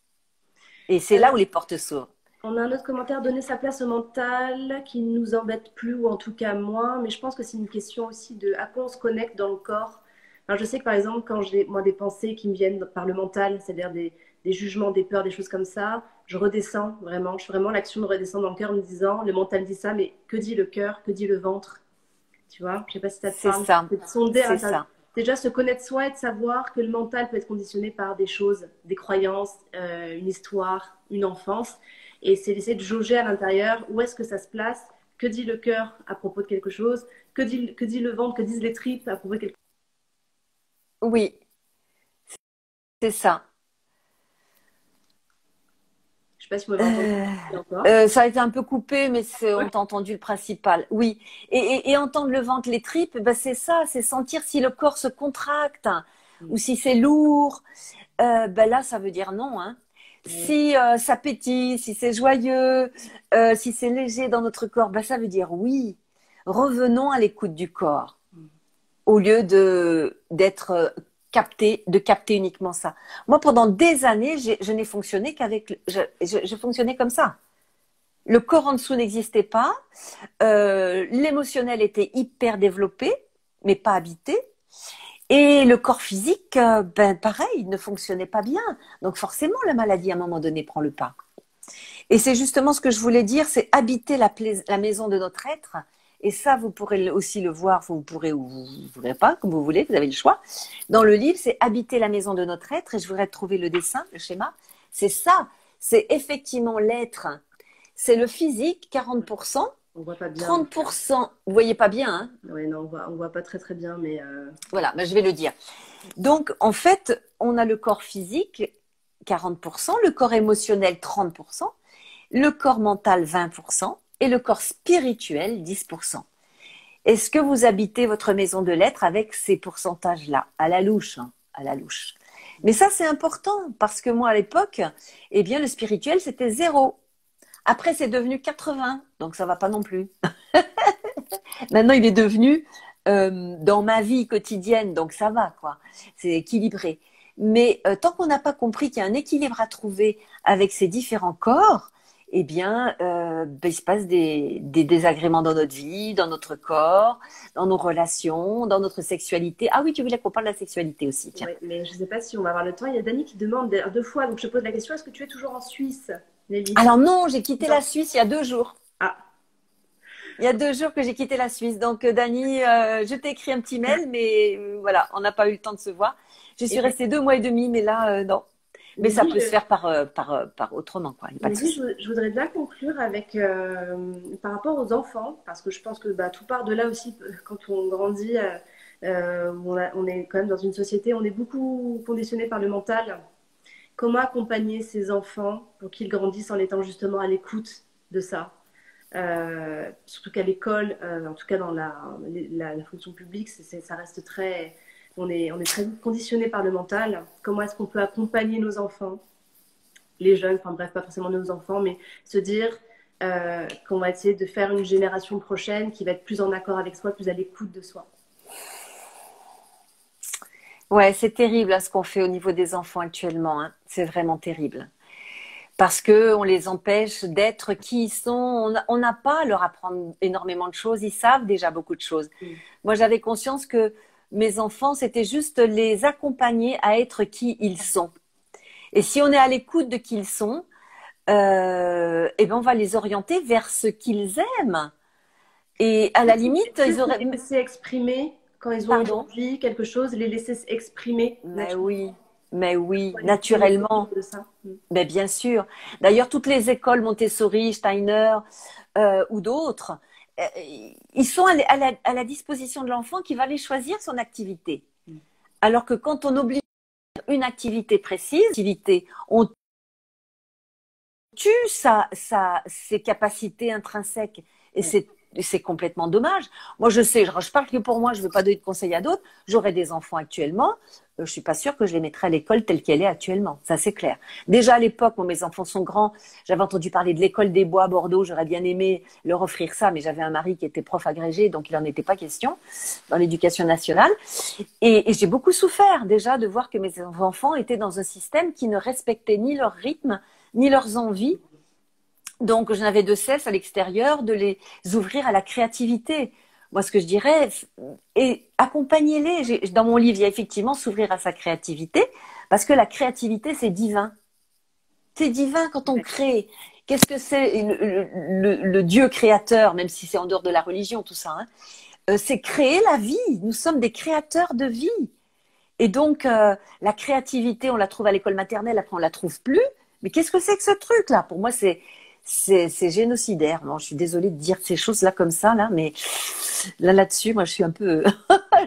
Et c'est là où les portes s'ouvrent. On a un autre commentaire, donner sa place au mental qui ne nous embête plus, ou en tout cas moins, mais je pense que c'est une question aussi de à quoi on se connecte dans le corps. Alors, je sais que par exemple, quand j'ai moi des pensées qui me viennent par le mental, c'est-à-dire des jugements, des peurs, des choses comme ça, je redescends vraiment. Je fais vraiment l'action de redescendre dans le cœur en me disant, le mental dit ça, mais que dit le cœur, que dit le ventre? Tu vois, je sais pas si ça te parle. C'est ça. C'est ça. Déjà, se connaître soi et de savoir que le mental peut être conditionné par des choses, des croyances, une histoire, une enfance. Et c'est d'essayer de jauger à l'intérieur où est-ce que ça se place, que dit le cœur à propos de quelque chose, que dit le ventre, que disent les tripes à propos de quelque chose. Oui, c'est ça. Je sais pas si vous m'avez entendu encore. Ça a été un peu coupé, mais on t'a entendu le principal. Oui. Et entendre le ventre, les tripes, ben c'est ça, c'est sentir si le corps se contracte ou si c'est lourd. Ben là, ça veut dire non. Hein. Ouais. Si ça pétille, si c'est joyeux, si c'est léger dans notre corps, ben, ça veut dire oui. Revenons à l'écoute du corps au lieu d'être capté, de capter uniquement ça. Moi, pendant des années, je n'ai fonctionné qu'avec, je fonctionnais comme ça. Le corps en dessous n'existait pas, l'émotionnel était hyper développé, mais pas habité. Et le corps physique, ben pareil, ne fonctionnait pas bien. Donc forcément, la maladie, à un moment donné, prend le pas. Et c'est justement ce que je voulais dire, c'est habiter la maison de notre être. Et ça, vous pourrez aussi le voir, vous pourrez ou vous ne pourrez pas, comme vous voulez, vous avez le choix. Dans le livre, c'est habiter la maison de notre être. Et je voudrais trouver le dessin, le schéma. C'est ça, c'est effectivement l'être. C'est le physique, 40%. On voit pas bien. 30%, vous voyez pas bien, hein? Ouais, non, on voit pas très très bien, mais Voilà, ben je vais le dire. Donc, en fait, on a le corps physique, 40%, le corps émotionnel, 30%, le corps mental, 20%, et le corps spirituel, 10%. Est-ce que vous habitez votre maison de l'être avec ces pourcentages-là? À la louche, hein, à la louche. Mais ça, c'est important, parce que moi, à l'époque, eh bien, le spirituel, c'était 0. Après, c'est devenu 80, donc ça va pas non plus. Maintenant, il est devenu dans ma vie quotidienne, donc ça va, quoi. C'est équilibré. Mais tant qu'on n'a pas compris qu'il y a un équilibre à trouver avec ces différents corps, eh bien, ben, il se passe des désagréments dans notre vie, dans notre corps, dans nos relations, dans notre sexualité. Ah oui, tu voulais qu'on parle de la sexualité aussi, tiens. ouais, mais je sais pas si on va avoir le temps. Il y a Dani qui demande deux fois, donc je pose la question, est-ce que tu es toujours en Suisse, Nelly? Alors non, j'ai quitté Non. la Suisse il y a 2 jours. Ah, Il y a 2 jours que j'ai quitté la Suisse. Donc, Dani, je t'ai écrit un petit mail, mais voilà, on n'a pas eu le temps de se voir. Je suis et restée 2 mois et demi, mais là, non. Mais ça Nelly, peut se faire par autrement, quoi. Il n'y a pas de Nelly, souci. je voudrais bien conclure avec par rapport aux enfants, parce que je pense que bah, tout part de là aussi quand on grandit. On est quand même dans une société, on est beaucoup conditionné par le mental. Comment accompagner ces enfants pour qu'ils grandissent en étant justement à l'écoute de ça? Surtout qu'à l'école, en tout cas dans la fonction publique, ça reste très, on est très conditionné par le mental. Comment est-ce qu'on peut accompagner nos enfants, les jeunes, enfin bref, pas forcément nos enfants, mais se dire qu'on va essayer de faire une génération prochaine qui va être plus en accord avec soi, plus à l'écoute de soi. Ouais, c'est terrible, hein, ce qu'on fait au niveau des enfants actuellement, hein. C'est vraiment terrible. Parce que on les empêche d'être qui ils sont. On n'a pas à leur apprendre énormément de choses. Ils savent déjà beaucoup de choses. Mm. Moi, j'avais conscience que mes enfants, c'était juste les accompagner à être qui ils sont. Et si on est à l'écoute de qui ils sont, eh ben on va les orienter vers ce qu'ils aiment. Et à la limite, ils auraient. Les laisser exprimer quand ils ont Pardon? envie quelque chose, les laisser exprimer naturellement. Mais oui, Ouais, les naturellement. de ça. Mm. Mais bien sûr. D'ailleurs, toutes les écoles Montessori, Steiner ou d'autres, euh, ils sont à la disposition de l'enfant qui va aller choisir son activité. Mm. Alors que quand on oblige une activité précise, on tue ses capacités intrinsèques. Et Ouais. c'est complètement dommage. Moi, je sais, je parle que pour moi, je ne veux pas donner de conseils à d'autres. J'aurais des enfants actuellement, je ne suis pas sûre que je les mettrais à l'école telle qu'elle est actuellement. Ça, c'est clair. Déjà à l'époque, où mes enfants sont grands, j'avais entendu parler de l'école des Bois à Bordeaux. J'aurais bien aimé leur offrir ça, mais j'avais un mari qui était prof agrégé, donc il n'en était pas question dans l'éducation nationale. Et j'ai beaucoup souffert déjà de voir que mes enfants étaient dans un système qui ne respectait ni leur rythme, ni leurs envies. Donc, je n'avais de cesse à l'extérieur de les ouvrir à la créativité. Moi, ce que je dirais, et accompagnez-les. Dans mon livre, il y a effectivement s'ouvrir à sa créativité, parce que la créativité, c'est divin. C'est divin quand on crée. Qu'est-ce que c'est le Dieu créateur, même si c'est en dehors de la religion, tout ça, hein, c'est créer la vie. Nous sommes des créateurs de vie. Et donc, la créativité, on la trouve à l'école maternelle, après on la trouve plus. Mais qu'est-ce que c'est que ce truc-là? Pour moi, c'est génocidaire. Non, je suis désolée de dire ces choses-là comme ça, là, mais là-dessus, moi, je suis un peu,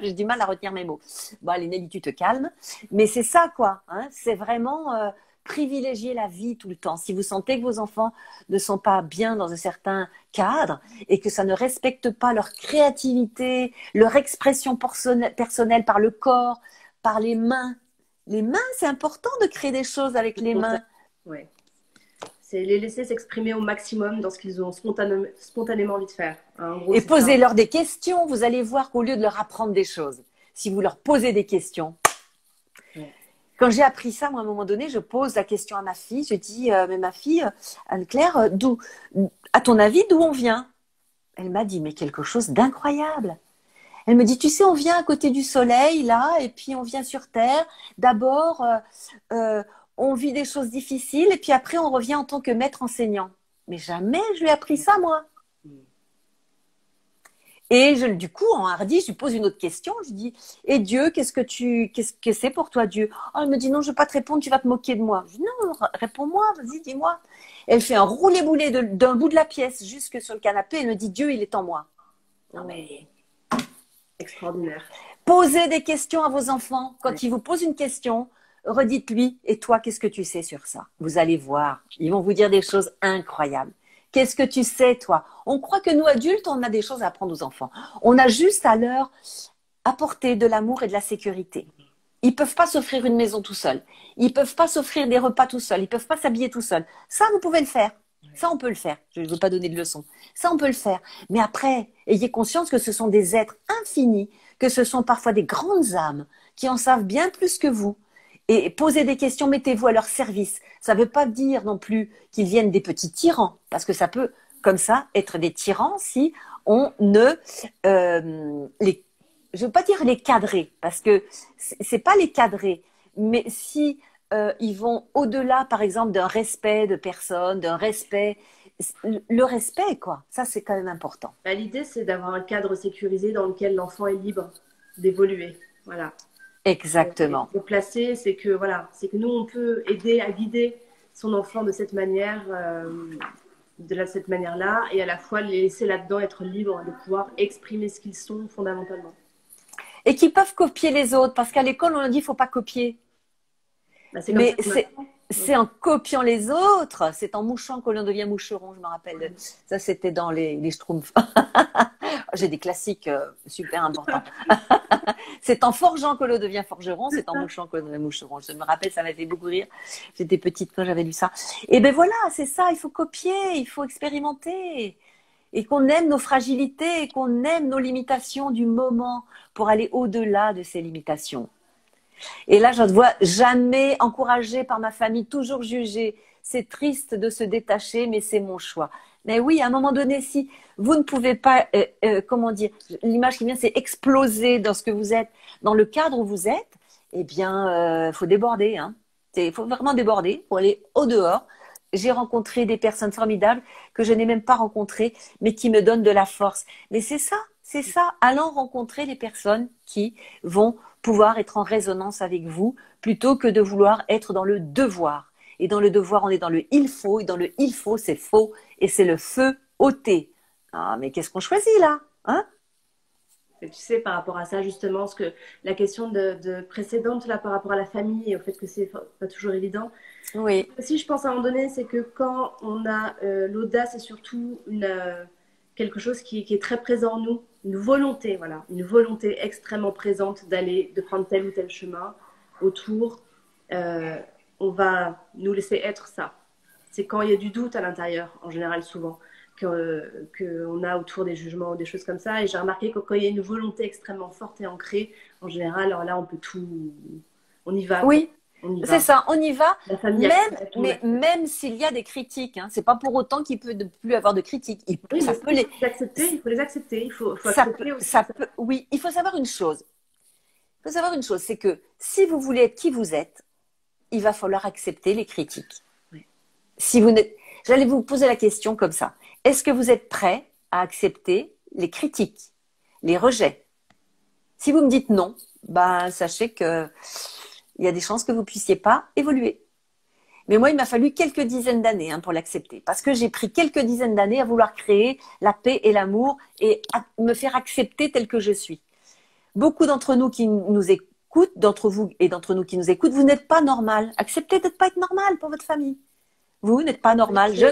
j'ai du mal à retenir mes mots. Bon, allez, Nelly, tu te calmes. Mais c'est ça, quoi, hein, c'est vraiment privilégier la vie tout le temps. Si vous sentez que vos enfants ne sont pas bien dans un certain cadre et que ça ne respecte pas leur créativité, leur expression personnelle par le corps, par les mains. Les mains, c'est important de créer des choses avec les mains. Ouais. C'est les laisser s'exprimer au maximum dans ce qu'ils ont spontanément envie de faire. Hein, en gros, Et c'est ça. posez-leur des questions. Vous allez voir qu'au lieu de leur apprendre des choses, si vous leur posez des questions. Ouais. Quand j'ai appris ça, moi, à un moment donné, je pose la question à ma fille. Je dis, mais ma fille, Anne-Claire, à ton avis, d'où on vient? Elle m'a dit, mais quelque chose d'incroyable. Elle me dit, tu sais, on vient à côté du soleil, là, et puis on vient sur Terre. D'abord, on vit des choses difficiles, et puis après, on revient en tant que maître enseignant. Mais jamais je lui ai appris ça, moi. Et du coup, en hardi, je lui pose une autre question. Je lui dis, et Dieu, qu'est-ce que c'est pour toi, Dieu? Oh, elle me dit, non, je ne vais pas te répondre, tu vas te moquer de moi. Je dis, non, réponds-moi, vas-y, dis-moi. Elle fait un roulé-boulé d'un bout de la pièce jusque sur le canapé. Elle me dit, Dieu, il est en moi. Non, mais Extraordinaire. posez des questions à vos enfants. Quand ils vous posent une question, redites-lui, et toi, qu'est-ce que tu sais sur ça? Vous allez voir, ils vont vous dire des choses incroyables. Qu'est-ce que tu sais, toi? On croit que nous, adultes, on a des choses à apprendre aux enfants. On a juste à leur apporter de l'amour et de la sécurité. Ils ne peuvent pas s'offrir une maison tout seuls. Ils ne peuvent pas s'offrir des repas tout seuls. Ils ne peuvent pas s'habiller tout seuls. Ça, vous pouvez le faire. Ça, on peut le faire. Je ne veux pas donner de leçons. Ça, on peut le faire. Mais après, ayez conscience que ce sont des êtres infinis, que ce sont parfois des grandes âmes qui en savent bien plus que vous. Et posez des questions, mettez-vous à leur service. Ça ne veut pas dire non plus qu'ils viennent des petits tyrans, parce que ça peut, comme ça, être des tyrans si on ne je ne veux pas dire les cadrer, parce que c'est pas les cadrer, mais si ils vont au-delà, par exemple, d'un respect de personne, d'un respect, le respect, quoi. Ça, c'est quand même important. Bah, l'idée, c'est d'avoir un cadre sécurisé dans lequel l'enfant est libre d'évoluer. Voilà. Exactement. Le placer, c'est que voilà, c'est que nous, on peut aider à guider son enfant de cette manière, cette manière-là, et à la fois les laisser là-dedans être libres de pouvoir exprimer ce qu'ils sont fondamentalement. Et qui peuvent copier les autres, parce qu'à l'école, on a dit, il ne faut pas copier. Bah, Mais c'est en copiant les autres, c'est en mouchant que l'on devient moucheron, je me rappelle. Ça, c'était dans les Schtroumpfs. J'ai des classiques super importants. C'est en forgeant que l'on devient forgeron, c'est en mouchant que l'on devient moucheron. Je me rappelle, ça m'a fait beaucoup rire. J'étais petite quand j'avais lu ça. Et ben voilà, c'est ça, il faut copier, il faut expérimenter. Et qu'on aime nos fragilités, et qu'on aime nos limitations du moment pour aller au-delà de ces limitations. Et là, je ne vois jamais encouragée par ma famille, toujours jugée. C'est triste de se détacher, mais c'est mon choix. Mais oui, à un moment donné, si vous ne pouvez pas, comment dire, l'image qui vient, c'est exploser dans ce que vous êtes, dans le cadre où vous êtes, eh bien, faut déborder. Hein. Il faut vraiment déborder pour aller au dehors. J'ai rencontré des personnes formidables que je n'ai même pas rencontrées, mais qui me donnent de la force. Mais c'est ça. Allons rencontrer les personnes qui vont pouvoir être en résonance avec vous, plutôt que de vouloir être dans le devoir. Et dans le devoir, on est dans le il faut, et dans le il faut, c'est faux, et c'est le feu ôté. Ah, mais qu'est-ce qu'on choisit là, hein? Et tu sais, par rapport à ça, justement, ce que la question de précédente, là, par rapport à la famille et au fait que c'est pas toujours évident. Oui. Si je pense à un moment donné, c'est que quand on a l'audace et surtout quelque chose qui est très présent en nous, une volonté, voilà, une volonté extrêmement présente de prendre tel ou tel chemin autour, on va nous laisser être ça. C'est quand il y a du doute à l'intérieur, en général, souvent, qu'on a autour des jugements ou des choses comme ça. Et j'ai remarqué que quand il y a une volonté extrêmement forte et ancrée, en général, alors là, on peut tout... On y va. Oui, c'est ça, on y va. Même s'il y a des critiques, hein. C'est pas pour autant qu'il peut ne plus avoir de critiques. Il faut les accepter. Oui, il faut savoir une chose. C'est que si vous voulez être qui vous êtes, il va falloir accepter les critiques. Oui. Si vous n'êtes... J'allais vous poser la question comme ça. Est-ce que vous êtes prêt à accepter les critiques, les rejets? Si vous me dites non, ben, sachez que il y a des chances que vous ne puissiez pas évoluer. Mais moi, il m'a fallu quelques dizaines d'années pour l'accepter. Parce que j'ai pris quelques dizaines d'années à vouloir créer la paix et l'amour et à me faire accepter tel que je suis. Beaucoup d'entre nous qui nous écoutent, d'entre vous et d'entre nous qui nous écoutent, vous n'êtes pas normal. Acceptez de ne pas être normal pour votre famille. Vous n'êtes pas normal. Je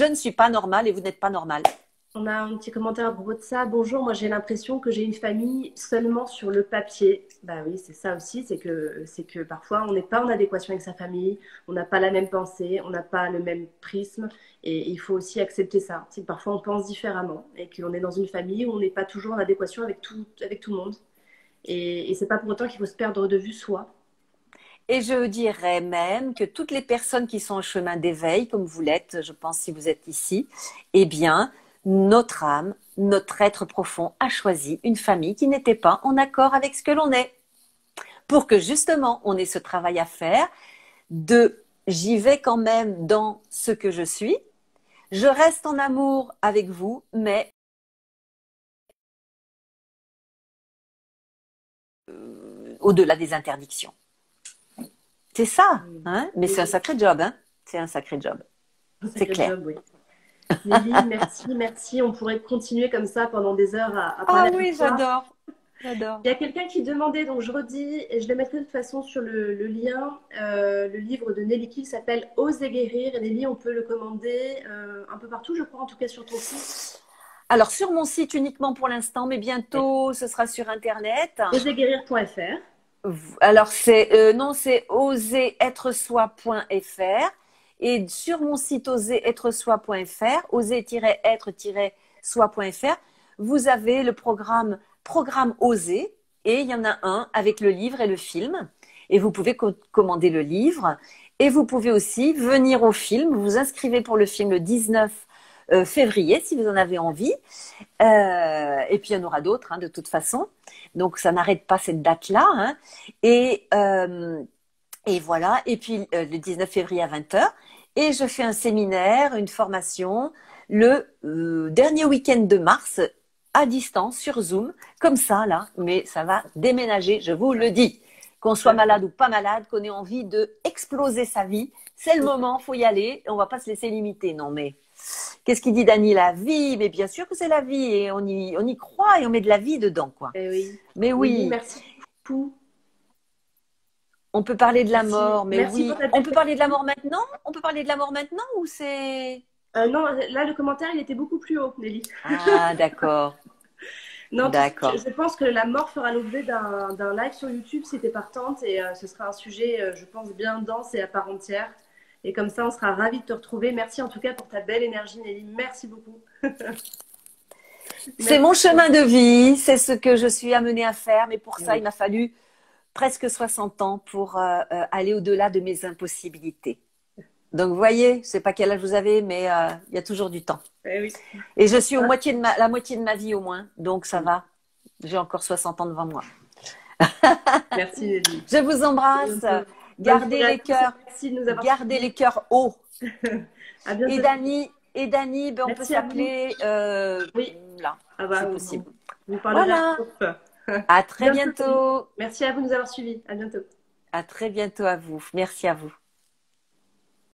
ne suis pas normal et vous n'êtes pas normal. On a un petit commentaire à propos de ça. Bonjour, moi j'ai l'impression que j'ai une famille seulement sur le papier. Bah oui, c'est ça aussi, c'est que parfois on n'est pas en adéquation avec sa famille, on n'a pas la même pensée, on n'a pas le même prisme, et il faut aussi accepter ça. C'est que parfois on pense différemment et qu'on est dans une famille où on n'est pas toujours en adéquation avec tout le monde. Et c'est pas pour autant qu'il faut se perdre de vue soi. Et je dirais même que toutes les personnes qui sont en chemin d'éveil, comme vous l'êtes, je pense si vous êtes ici, eh bien, notre âme, notre être profond a choisi une famille qui n'était pas en accord avec ce que l'on est. Pour que justement, on ait ce travail à faire de j'y vais quand même dans ce que je suis, je reste en amour avec vous, mais au-delà des interdictions. C'est ça, hein? Mais c'est un Oui, sacré job, hein? C'est un sacré job, un c'est sacré clair. job, oui. Nelly, merci, merci. On pourrait continuer comme ça pendant des heures à Ah parler avec oui, toi. j'adore, j'adore. Il y a quelqu'un qui demandait, donc je redis, et je le mettrai de toute façon sur le lien, le livre de Nelly qui s'appelle Oser guérir. Et Nelly, on peut le commander un peu partout, je crois, en tout cas sur ton site. Alors sur mon site uniquement pour l'instant, mais Oui. bientôt ce sera sur Internet. Oserguérir.fr. Alors c'est non, c'est oseretresoi.fr et sur mon site oseretresoi.fr, oser-être-soi.fr, vous avez le programme Oser et il y en a un avec le livre et le film et vous pouvez commander le livre et vous pouvez aussi venir au film, vous vous inscrivez pour le film le 19 février si vous en avez envie. Et puis il y en aura d'autres hein, de toute façon. Donc ça n'arrête pas cette date-là. Hein. Et, euh, et voilà. Et puis le 19 février à 20 heures. Et je fais un séminaire, une formation le dernier week-end de mars à distance sur Zoom, comme ça là. Mais ça va déménager, je vous le dis. Qu'on soit malade ou pas malade, qu'on ait envie de exploser sa vie, c'est le moment, faut y aller. On va pas se laisser limiter, non mais. Qu'est-ce qu'il dit Dany? La vie, mais bien sûr que c'est la vie et on y croit et on met de la vie dedans, quoi. Eh oui. Mais Nelly, oui, merci beaucoup. on peut parler de la Merci, mort, mais merci pour oui. ta On belle peut parler de la personne. mort maintenant? On peut parler de la mort maintenant ou c'est... Non, là, le commentaire, il était beaucoup plus haut, Nelly. Ah, d'accord, Non, d'accord. je pense que la mort fera l'objet d'un live sur YouTube si t'es partante et ce sera un sujet, je pense, bien dense et à part entière. Et comme ça, on sera ravis de te retrouver. Merci en tout cas pour ta belle énergie, Nelly. Merci beaucoup. C'est Merci. mon chemin de vie, c'est ce que je suis amenée à faire, mais pour ça, il Oui. m'a fallu presque 60 ans pour aller au-delà de mes impossibilités. Donc, vous voyez, je ne sais pas quel âge vous avez, mais il y a toujours du temps. Eh oui. Et je suis Ah, la moitié de ma vie au moins, donc ça va. J'ai encore 60 ans devant moi. merci, Nelly. Je vous À embrasse. bientôt. Bonne journée à tous et merci de nous avoir Gardez suivis. les cœurs hauts. À bientôt. Et Dany, ben on peut Merci à vous. s'appeler Oui. là, Ah c'est bah, possible. vous parlerez à Voilà. groupe. À très Bientôt, Nelly. bientôt. Merci à vous de nous avoir suivis. À bientôt. À très bientôt à vous. Merci à vous.